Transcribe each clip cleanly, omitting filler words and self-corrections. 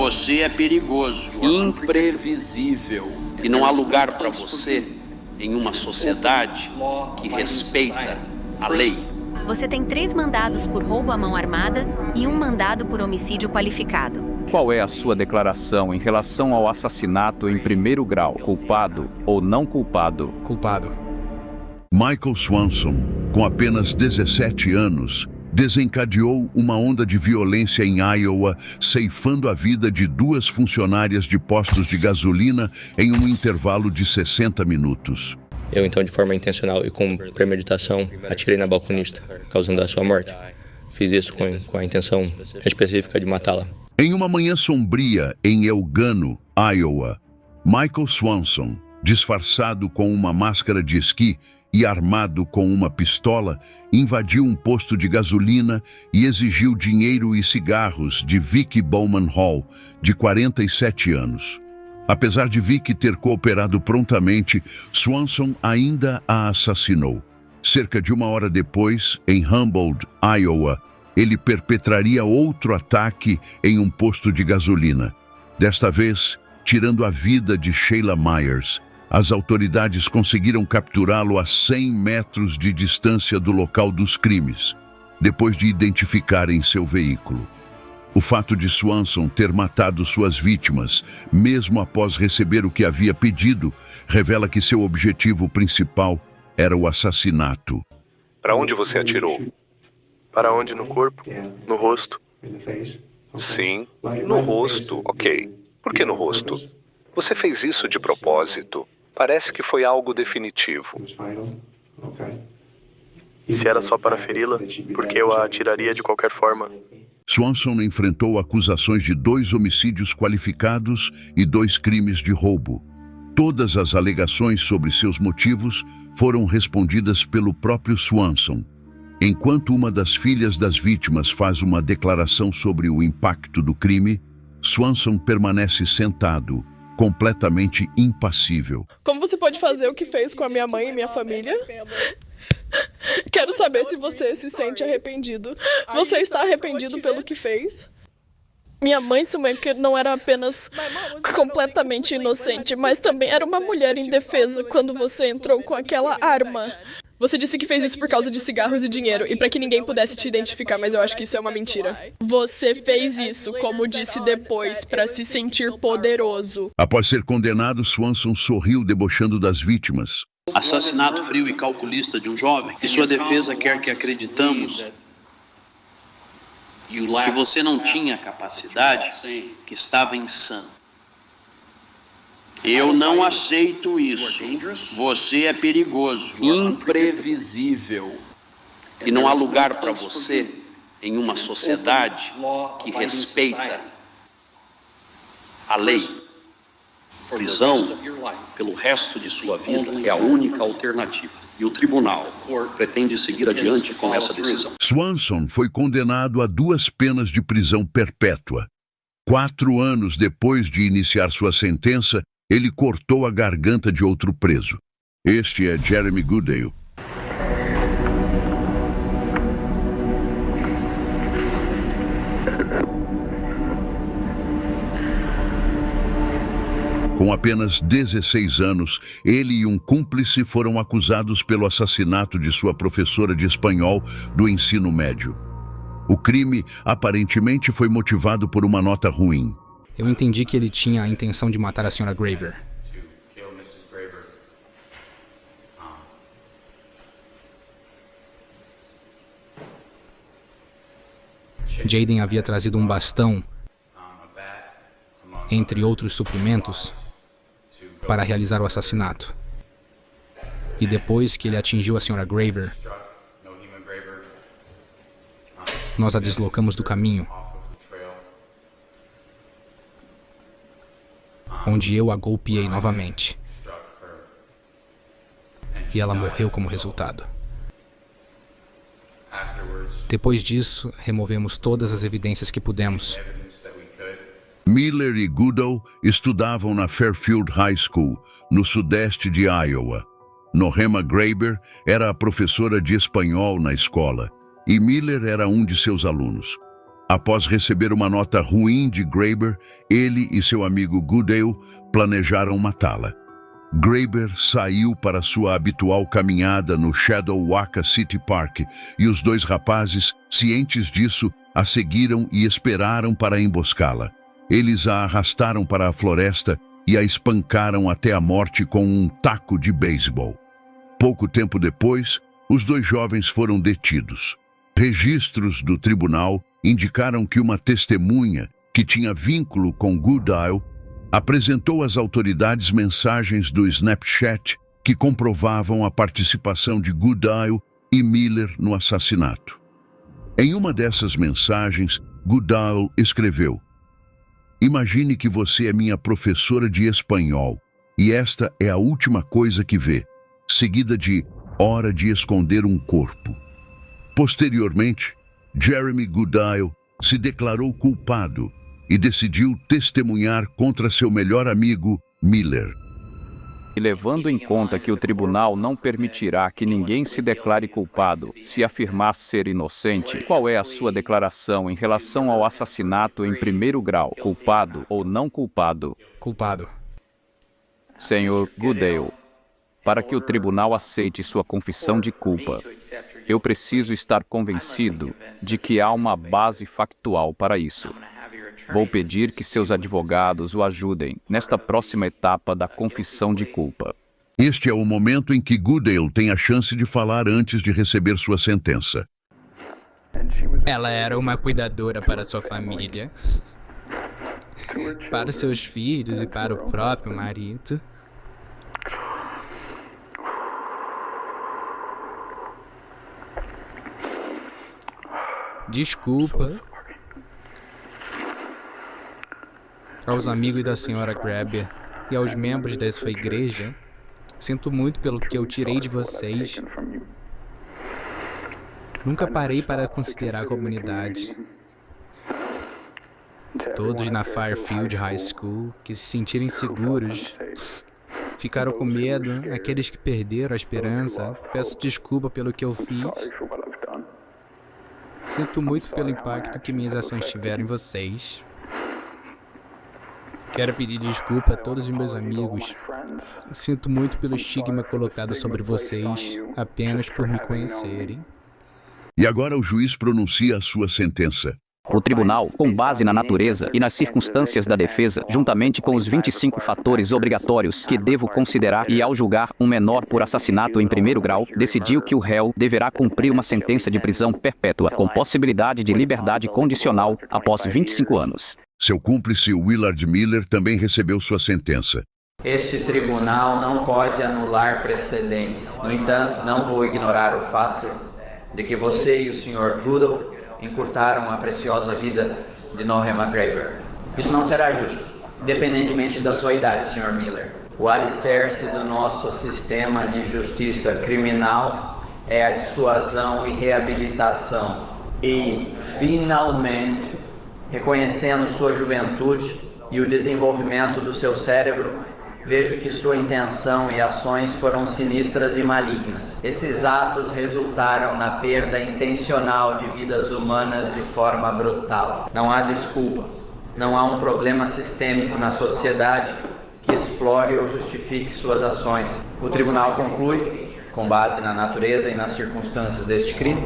Você é perigoso, imprevisível, e não há lugar para você em uma sociedade que respeita a lei. Você tem 3 mandados por roubo à mão armada e 1 mandado por homicídio qualificado. Qual é a sua declaração em relação ao assassinato em primeiro grau? Culpado ou não culpado? Culpado. Michael Swanson, com apenas 17 anos, desencadeou uma onda de violência em Iowa, ceifando a vida de 2 funcionárias de postos de gasolina em um intervalo de 60 minutos. Eu, então, de forma intencional e com premeditação, atirei na balconista, causando a sua morte. Fiz isso com a intenção específica de matá-la. Em uma manhã sombria em Elgano, Iowa, Michael Swanson, disfarçado com uma máscara de esqui e armado com uma pistola, invadiu um posto de gasolina e exigiu dinheiro e cigarros de Vicky Bowman Hall, de 47 anos. Apesar de Vicky ter cooperado prontamente, Swanson ainda a assassinou. Cerca de 1 hora depois, em Humboldt, Iowa, ele perpetraria outro ataque em um posto de gasolina. Desta vez, tirando a vida de Sheila Myers. As autoridades conseguiram capturá-lo a 100 metros de distância do local dos crimes, depois de identificarem seu veículo. O fato de Swanson ter matado suas vítimas, mesmo após receber o que havia pedido, revela que seu objetivo principal era o assassinato. Para onde você atirou? Para onde no corpo? No rosto? Sim, no rosto, ok. Por que no rosto? Você fez isso de propósito. Parece que foi algo definitivo. Se era só para feri-la, por que eu a atiraria de qualquer forma? Swanson enfrentou acusações de 2 homicídios qualificados e 2 crimes de roubo. Todas as alegações sobre seus motivos foram respondidas pelo próprio Swanson. Enquanto uma das filhas das vítimas faz uma declaração sobre o impacto do crime, Swanson permanece sentado, completamente impassível. Como você pode fazer o que fez com a minha mãe e minha família? Quero saber se você se sente arrependido. Você está arrependido pelo que fez? Minha mãe Schumacher não era apenas completamente inocente, mas também era uma mulher indefesa quando você entrou com aquela arma. Você disse que fez isso por causa de cigarros e dinheiro e para que ninguém pudesse te identificar, mas eu acho que isso é uma mentira. Você fez isso, como disse depois, para se sentir poderoso. Após ser condenado, Swanson sorriu debochando das vítimas. Assassinato frio e calculista de um jovem. E sua defesa quer que acreditamos que você não tinha capacidade, que estava insano. Eu não aceito isso. Você é perigoso, imprevisível, e não há lugar para você em uma sociedade que respeita a lei. Prisão pelo resto de sua vida é a única alternativa. E o tribunal pretende seguir adiante com essa decisão. Swanson foi condenado a 2 penas de prisão perpétua. 4 anos depois de iniciar sua sentença, ele cortou a garganta de outro preso. Este é Jeremy Goodale. Com apenas 16 anos, ele e um cúmplice foram acusados pelo assassinato de sua professora de espanhol do ensino médio. O crime aparentemente foi motivado por uma nota ruim. Eu entendi que ele tinha a intenção de matar a Sra. Graver. Jaden havia trazido um bastão, entre outros suprimentos, para realizar o assassinato. E depois que ele atingiu a Sra. Graver, nós a deslocamos do caminho, onde eu a golpeei novamente. E ela morreu como resultado. Depois disso, removemos todas as evidências que pudemos. Miller e Goodall estudavam na Fairfield High School, no sudeste de Iowa. Norema Graber era a professora de espanhol na escola, e Miller era um de seus alunos. Após receber uma nota ruim de Graeber, ele e seu amigo Goodale planejaram matá-la. Graeber saiu para sua habitual caminhada no Shadowwaka City Park e os dois rapazes, cientes disso, a seguiram e esperaram para emboscá-la. Eles a arrastaram para a floresta e a espancaram até a morte com um taco de beisebol. Pouco tempo depois, os dois jovens foram detidos. Registros do tribunal indicaram que uma testemunha, que tinha vínculo com Goodale, apresentou às autoridades mensagens do Snapchat que comprovavam a participação de Goodale e Miller no assassinato. Em uma dessas mensagens, Goodale escreveu: "Imagine que você é minha professora de espanhol e esta é a última coisa que vê, seguida de hora de esconder um corpo." Posteriormente, Jeremy Goodale se declarou culpado e decidiu testemunhar contra seu melhor amigo, Miller. E levando em conta que o tribunal não permitirá que ninguém se declare culpado se afirmar ser inocente, qual é a sua declaração em relação ao assassinato em primeiro grau, culpado ou não culpado? Culpado. Senhor Goodale, para que o tribunal aceite sua confissão de culpa, eu preciso estar convencido de que há uma base factual para isso. Vou pedir que seus advogados o ajudem nesta próxima etapa da confissão de culpa. Este é o momento em que Goodale tem a chance de falar antes de receber sua sentença. Ela era uma cuidadora para sua família, para seus filhos e para o próprio marido. Desculpa aos amigos da senhora Graeber e aos membros da sua igreja. Sinto muito pelo que eu tirei de vocês. Nunca parei para considerar a comunidade. Todos na Fairfield High School que se sentiram inseguros, ficaram com medo, aqueles que perderam a esperança. Peço desculpa pelo que eu fiz. Sinto muito pelo impacto que minhas ações tiveram em vocês. Quero pedir desculpa a todos os meus amigos. Sinto muito pelo estigma colocado sobre vocês apenas por me conhecerem. E agora o juiz pronuncia a sua sentença. O tribunal, com base na natureza e nas circunstâncias da defesa, juntamente com os 25 fatores obrigatórios que devo considerar e ao julgar um menor por assassinato em primeiro grau, decidiu que o réu deverá cumprir uma sentença de prisão perpétua, com possibilidade de liberdade condicional após 25 anos. Seu cúmplice, Willard Miller, também recebeu sua sentença. Este tribunal não pode anular precedentes. No entanto, não vou ignorar o fato de que você e o Sr. Goodale encurtaram a preciosa vida de Norma Graeber. Isso não será justo, independentemente da sua idade, Sr. Miller. O alicerce do nosso sistema de justiça criminal é a dissuasão e reabilitação. E, finalmente, reconhecendo sua juventude e o desenvolvimento do seu cérebro, vejo que sua intenção e ações foram sinistras e malignas. Esses atos resultaram na perda intencional de vidas humanas de forma brutal. Não há desculpa. Não há um problema sistêmico na sociedade que explore ou justifique suas ações. O tribunal conclui, com base na natureza e nas circunstâncias deste crime,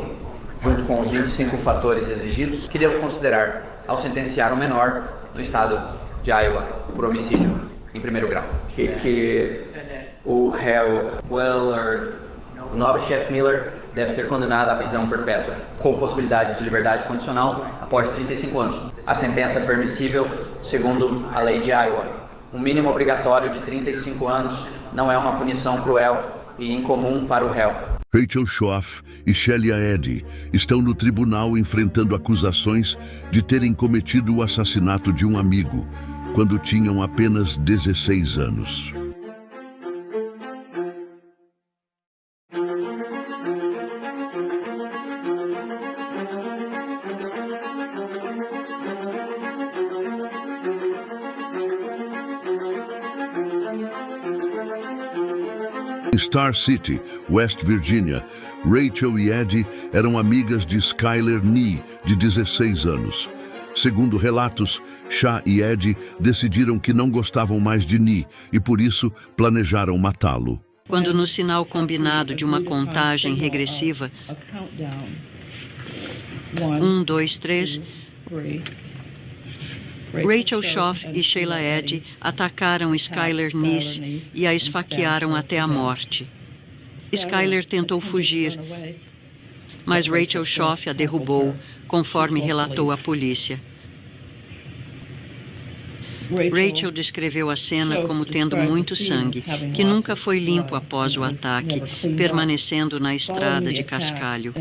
junto com os 25 fatores exigidos, que devo considerar ao sentenciar o menor no estado de Iowa por homicídio em primeiro grau. Que o réu Willard, o nobre chefe Miller, deve ser condenado à prisão perpétua, com possibilidade de liberdade condicional após 35 anos. A sentença é permissível segundo a lei de Iowa. Um mínimo obrigatório de 35 anos não é uma punição cruel e incomum para o réu. Rachel Schoff e Shelia Eddy estão no tribunal enfrentando acusações de terem cometido o assassinato de um amigo, quando tinham apenas 16 anos. Em Star City, West Virginia, Rachel e Eddie eram amigas de Skyler Nee, de 16 anos. Segundo relatos, Shah e Eddie decidiram que não gostavam mais de Nee e, por isso, planejaram matá-lo. Quando no sinal combinado de uma contagem regressiva, 1, 2, 3, Rachel Schoff e Sheila Eddy atacaram Skyler Nee e a esfaquearam até a morte. Skyler tentou fugir, mas Rachel Schoff a derrubou, conforme relatou a polícia. Rachel descreveu a cena como tendo muito sangue, que nunca foi limpo após o ataque, permanecendo na estrada de cascalho.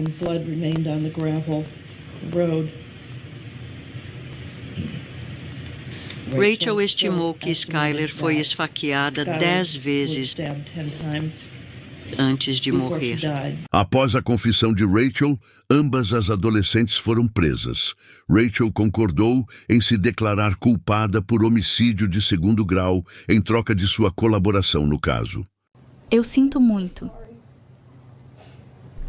Rachel estimou que Skyler foi esfaqueada 10 vezes antes de morrer. Após a confissão de Rachel, ambas as adolescentes foram presas. Rachel concordou em se declarar culpada por homicídio de 2º grau em troca de sua colaboração no caso. Eu sinto muito.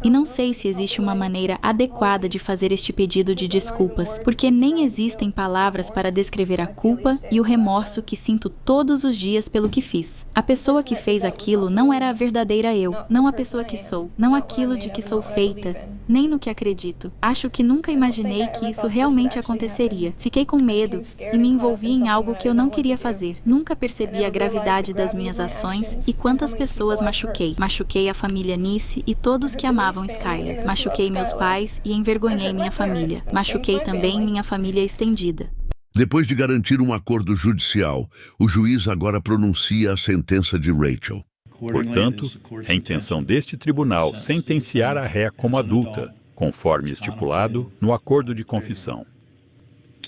E não sei se existe uma maneira adequada de fazer este pedido de desculpas, porque nem existem palavras para descrever a culpa e o remorso que sinto todos os dias pelo que fiz. A pessoa que fez aquilo não era a verdadeira eu, não a pessoa que sou, não aquilo de que sou feita, nem no que acredito. Acho que nunca imaginei que isso realmente aconteceria. Fiquei com medo e me envolvi em algo que eu não queria fazer. Nunca percebi a gravidade das minhas ações e quantas pessoas machuquei. Machuquei a família Nice e todos que amavam Skyler. Machuquei meus pais e envergonhei minha família. Machuquei também minha família estendida. Depois de garantir um acordo judicial, o juiz agora pronuncia a sentença de Rachel. Portanto, é a intenção deste tribunal sentenciar a ré como adulta, conforme estipulado no acordo de confissão.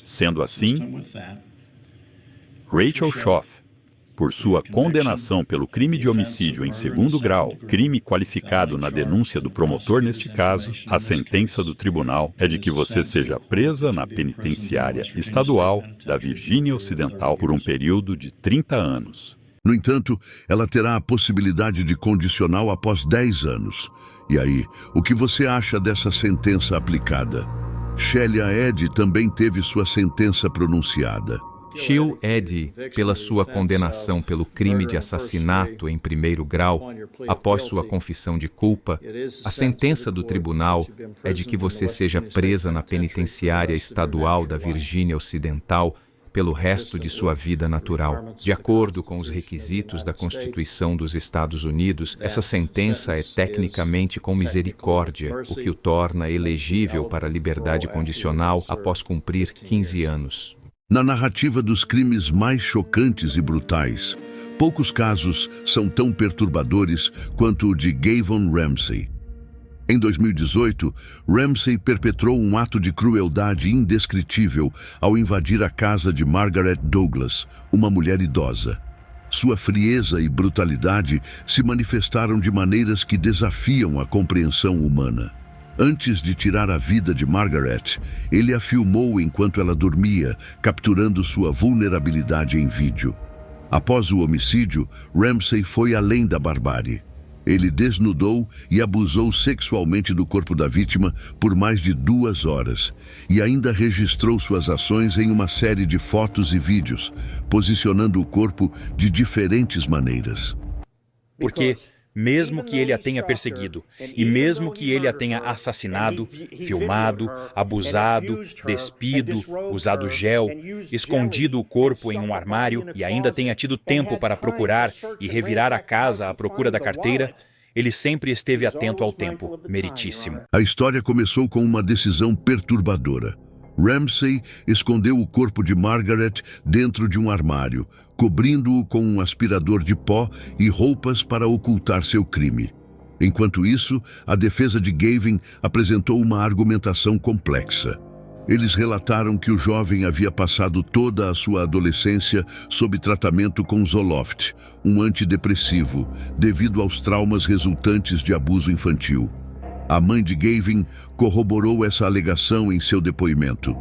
Sendo assim, Rachel Schoff, por sua condenação pelo crime de homicídio em 2º grau, crime qualificado na denúncia do promotor neste caso, a sentença do tribunal é de que você seja presa na penitenciária estadual da Virgínia Ocidental por um período de 30 anos. No entanto, ela terá a possibilidade de condicional após 10 anos. E aí, o que você acha dessa sentença aplicada? Sheila Eddy também teve sua sentença pronunciada. Sheila Eddy, pela sua condenação pelo crime de assassinato em 1º grau, após sua confissão de culpa, a sentença do tribunal é de que você seja presa na penitenciária estadual da Virgínia Ocidental pelo resto de sua vida natural. De acordo com os requisitos da Constituição dos Estados Unidos, essa sentença é tecnicamente com misericórdia, o que o torna elegível para a liberdade condicional após cumprir 15 anos. Na narrativa dos crimes mais chocantes e brutais, poucos casos são tão perturbadores quanto o de Gavon Ramsey. Em 2018, Ramsey perpetrou um ato de crueldade indescritível ao invadir a casa de Margaret Douglas, uma mulher idosa. Sua frieza e brutalidade se manifestaram de maneiras que desafiam a compreensão humana. Antes de tirar a vida de Margaret, ele a filmou enquanto ela dormia, capturando sua vulnerabilidade em vídeo. Após o homicídio, Ramsey foi além da barbárie. Ele desnudou e abusou sexualmente do corpo da vítima por mais de 2 horas e ainda registrou suas ações em uma série de fotos e vídeos, posicionando o corpo de diferentes maneiras. Porque, mesmo que ele a tenha perseguido, e mesmo que ele a tenha assassinado, filmado, abusado, despido, usado gel, escondido o corpo em um armário e ainda tenha tido tempo para procurar e revirar a casa à procura da carteira, ele sempre esteve atento ao tempo, meritíssimo. A história começou com uma decisão perturbadora. Ramsey escondeu o corpo de Margaret dentro de um armário, cobrindo-o com um aspirador de pó e roupas para ocultar seu crime. Enquanto isso, a defesa de Gavin apresentou uma argumentação complexa. Eles relataram que o jovem havia passado toda a sua adolescência sob tratamento com Zoloft, um antidepressivo, devido aos traumas resultantes de abuso infantil. A mãe de Gavin corroborou essa alegação em seu depoimento.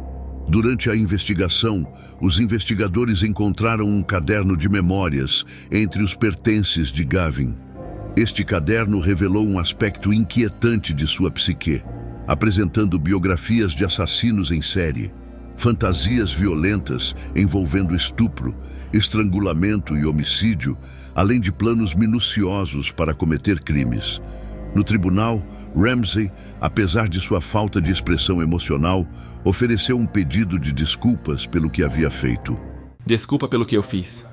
Durante a investigação, os investigadores encontraram um caderno de memórias entre os pertences de Gavin. Este caderno revelou um aspecto inquietante de sua psique, apresentando biografias de assassinos em série, fantasias violentas envolvendo estupro, estrangulamento e homicídio, além de planos minuciosos para cometer crimes. No tribunal, Ramsey, apesar de sua falta de expressão emocional, ofereceu um pedido de desculpas pelo que havia feito. Desculpa pelo que eu fiz.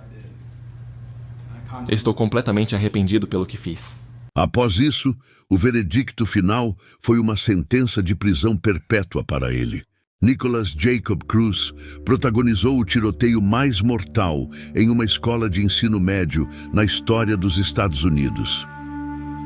Estou completamente arrependido pelo que fiz. Após isso, o veredicto final foi uma sentença de prisão perpétua para ele. Nicholas Jacob Cruz protagonizou o tiroteio mais mortal em uma escola de ensino médio na história dos Estados Unidos.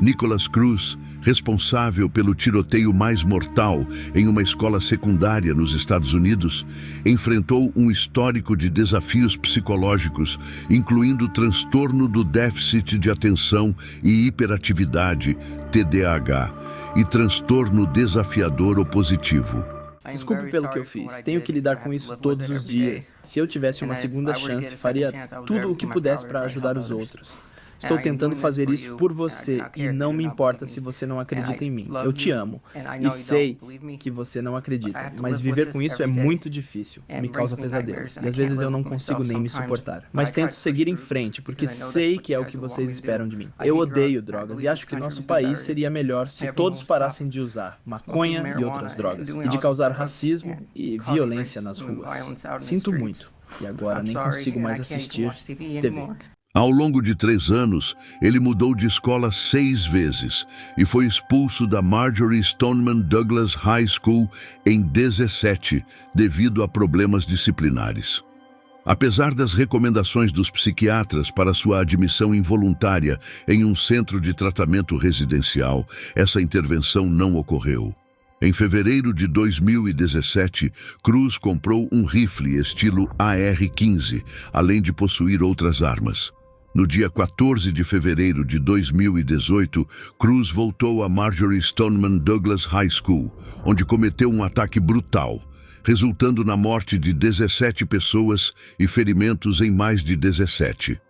Nicholas Cruz, responsável pelo tiroteio mais mortal em uma escola secundária nos Estados Unidos, enfrentou um histórico de desafios psicológicos, incluindo transtorno do déficit de atenção e hiperatividade, TDAH, e transtorno desafiador opositivo. Desculpe pelo que eu fiz. Tenho que lidar com isso todos os dias. Se eu tivesse uma segunda chance, faria tudo o que pudesse para ajudar os outros. Estou tentando fazer isso por você e não me importa se você não acredita em mim. Eu te amo e sei que você não acredita, mas viver com isso é muito difícil, me causa pesadelos e às vezes eu não consigo nem me suportar. Mas tento seguir em frente porque sei que é o que vocês esperam de mim. Eu odeio drogas e acho que nosso país seria melhor se todos parassem de usar maconha e outras drogas e de causar racismo e violência nas ruas. Sinto muito e agora nem consigo mais assistir TV. Ao longo de 3 anos, ele mudou de escola 6 vezes e foi expulso da Marjory Stoneman Douglas High School em 17 devido a problemas disciplinares. Apesar das recomendações dos psiquiatras para sua admissão involuntária em um centro de tratamento residencial, essa intervenção não ocorreu. Em fevereiro de 2017, Cruz comprou um rifle estilo AR-15, além de possuir outras armas. No dia 14 de fevereiro de 2018, Cruz voltou a Marjory Stoneman Douglas High School, onde cometeu um ataque brutal, resultando na morte de 17 pessoas e ferimentos em mais de 17.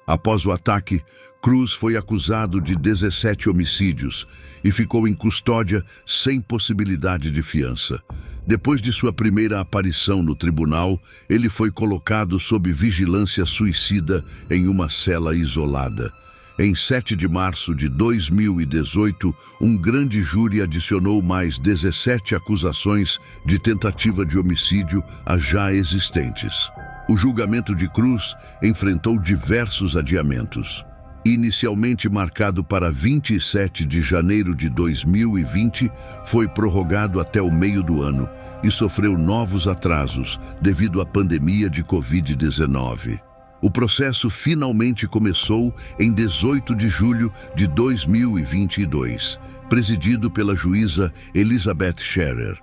Após o ataque, Cruz foi acusado de 17 homicídios e ficou em custódia sem possibilidade de fiança. Depois de sua primeira aparição no tribunal, ele foi colocado sob vigilância suicida em uma cela isolada. Em 7 de março de 2018, um grande júri adicionou mais 17 acusações de tentativa de homicídio às já existentes. O julgamento de Cruz enfrentou diversos adiamentos. Inicialmente marcado para 27 de janeiro de 2020, foi prorrogado até o meio do ano e sofreu novos atrasos devido à pandemia de Covid-19. O processo finalmente começou em 18 de julho de 2022, presidido pela juíza Elizabeth Scherer.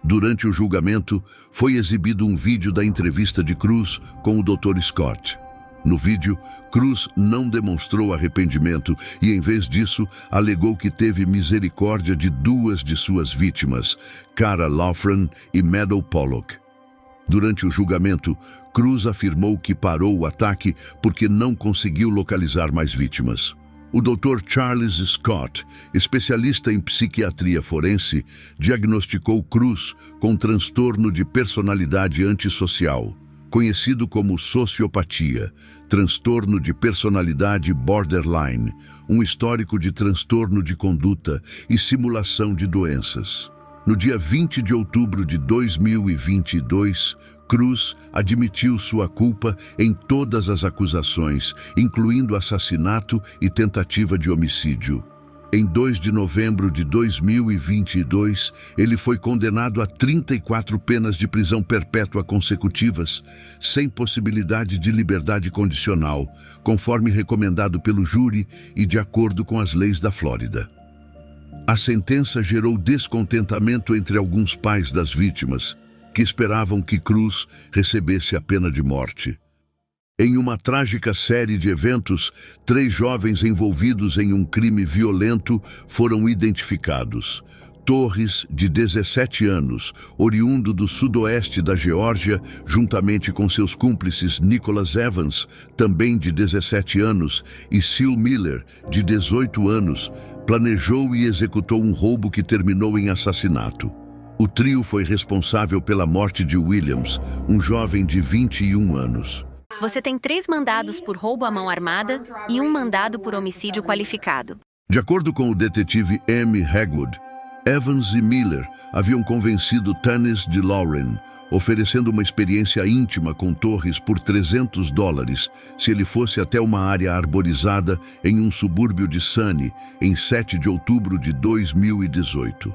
Durante o julgamento, foi exibido um vídeo da entrevista de Cruz com o Dr. Scott. No vídeo, Cruz não demonstrou arrependimento e, em vez disso, alegou que teve misericórdia de 2 de suas vítimas, Cara Loughran e Meadow Pollock. Durante o julgamento, Cruz afirmou que parou o ataque porque não conseguiu localizar mais vítimas. O Dr. Charles Scott, especialista em psiquiatria forense, diagnosticou Cruz com transtorno de personalidade antissocial, conhecido como sociopatia, transtorno de personalidade borderline, um histórico de transtorno de conduta e simulação de doenças. No dia 20 de outubro de 2022, Cruz admitiu sua culpa em todas as acusações, incluindo assassinato e tentativa de homicídio. Em 2 de novembro de 2022, ele foi condenado a 34 penas de prisão perpétua consecutivas, sem possibilidade de liberdade condicional, conforme recomendado pelo júri e de acordo com as leis da Flórida. A sentença gerou descontentamento entre alguns pais das vítimas, que esperavam que Cruz recebesse a pena de morte. Em uma trágica série de eventos, 3 jovens envolvidos em um crime violento foram identificados. Torres, de 17 anos, oriundo do sudoeste da Geórgia, juntamente com seus cúmplices Nicholas Evans, também de 17 anos, e Seal Miller, de 18 anos, planejou e executou um roubo que terminou em assassinato. O trio foi responsável pela morte de Williams, um jovem de 21 anos. Você tem 3 mandados por roubo à mão armada e 1 mandado por homicídio qualificado. De acordo com o detetive Amy Hagwood, Evans e Miller haviam convencido Tanis de Lauren, oferecendo uma experiência íntima com Torres por $300 se ele fosse até uma área arborizada em um subúrbio de Sunny, em 7 de outubro de 2018.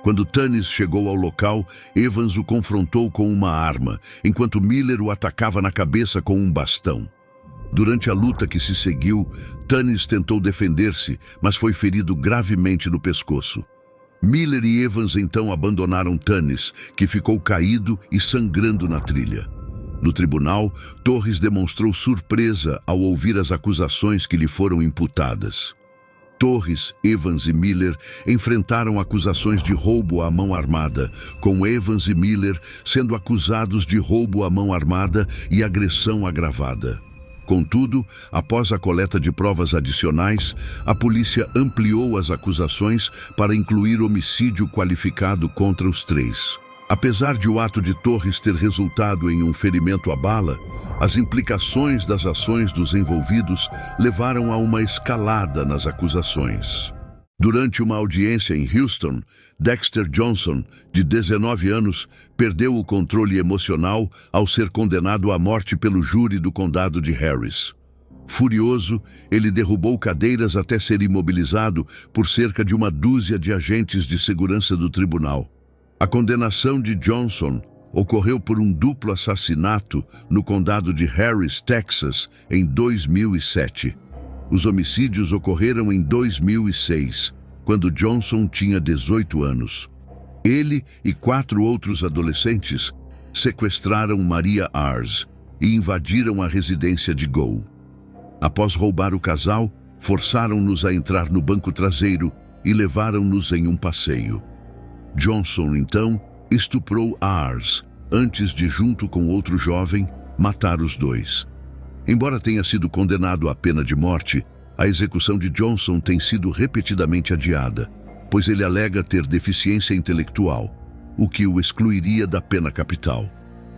Quando Tanis chegou ao local, Evans o confrontou com uma arma, enquanto Miller o atacava na cabeça com um bastão. Durante a luta que se seguiu, Tanis tentou defender-se, mas foi ferido gravemente no pescoço. Miller e Evans então abandonaram Tanis, que ficou caído e sangrando na trilha. No tribunal, Torres demonstrou surpresa ao ouvir as acusações que lhe foram imputadas. Torres, Evans e Miller enfrentaram acusações de roubo à mão armada, com Evans e Miller sendo acusados de roubo à mão armada e agressão agravada. Contudo, após a coleta de provas adicionais, a polícia ampliou as acusações para incluir homicídio qualificado contra os 3. Apesar de o ato de Torres ter resultado em um ferimento à bala, as implicações das ações dos envolvidos levaram a uma escalada nas acusações. Durante uma audiência em Houston, Dexter Johnson, de 19 anos, perdeu o controle emocional ao ser condenado à morte pelo júri do condado de Harris. Furioso, ele derrubou cadeiras até ser imobilizado por cerca de uma dúzia de agentes de segurança do tribunal. A condenação de Johnson ocorreu por um duplo assassinato no condado de Harris, Texas, em 2007. Os homicídios ocorreram em 2006, quando Johnson tinha 18 anos. Ele e 4 outros adolescentes sequestraram Maria Ars e invadiram a residência de Go. Após roubar o casal, forçaram-nos a entrar no banco traseiro e levaram-nos em um passeio. Johnson, então, estuprou Ars, antes de, junto com outro jovem, matar os 2. Embora tenha sido condenado à pena de morte, a execução de Johnson tem sido repetidamente adiada, pois ele alega ter deficiência intelectual, o que o excluiria da pena capital.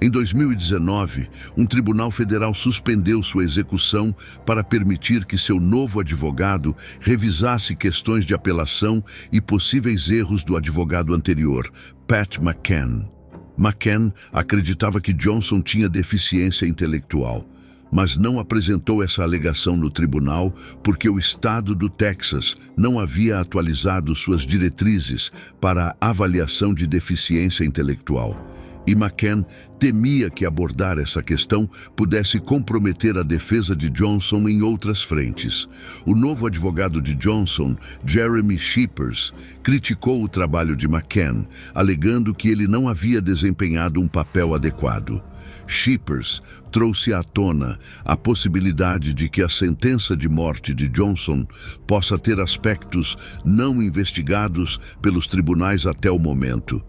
Em 2019, um tribunal federal suspendeu sua execução para permitir que seu novo advogado revisasse questões de apelação e possíveis erros do advogado anterior, Pat McCann. McCann acreditava que Johnson tinha deficiência intelectual, mas não apresentou essa alegação no tribunal porque o estado do Texas não havia atualizado suas diretrizes para a avaliação de deficiência intelectual. E McCann temia que abordar essa questão pudesse comprometer a defesa de Johnson em outras frentes. O novo advogado de Johnson, Jeremy Shippers, criticou o trabalho de McCann, alegando que ele não havia desempenhado um papel adequado. Shippers trouxe à tona a possibilidade de que a sentença de morte de Johnson possa ter aspectos não investigados pelos tribunais até o momento.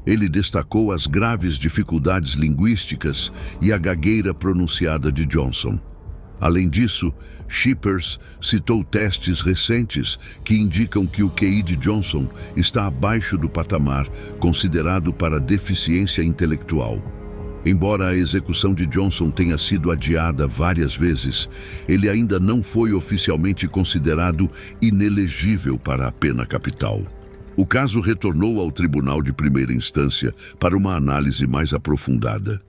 Ele destacou as graves dificuldades linguísticas e a gagueira pronunciada de Johnson. Além disso, Shippers citou testes recentes que indicam que o QI de Johnson está abaixo do patamar considerado para deficiência intelectual. Embora a execução de Johnson tenha sido adiada várias vezes, ele ainda não foi oficialmente considerado inelegível para a pena capital. O caso retornou ao Tribunal de Primeira Instância para uma análise mais aprofundada.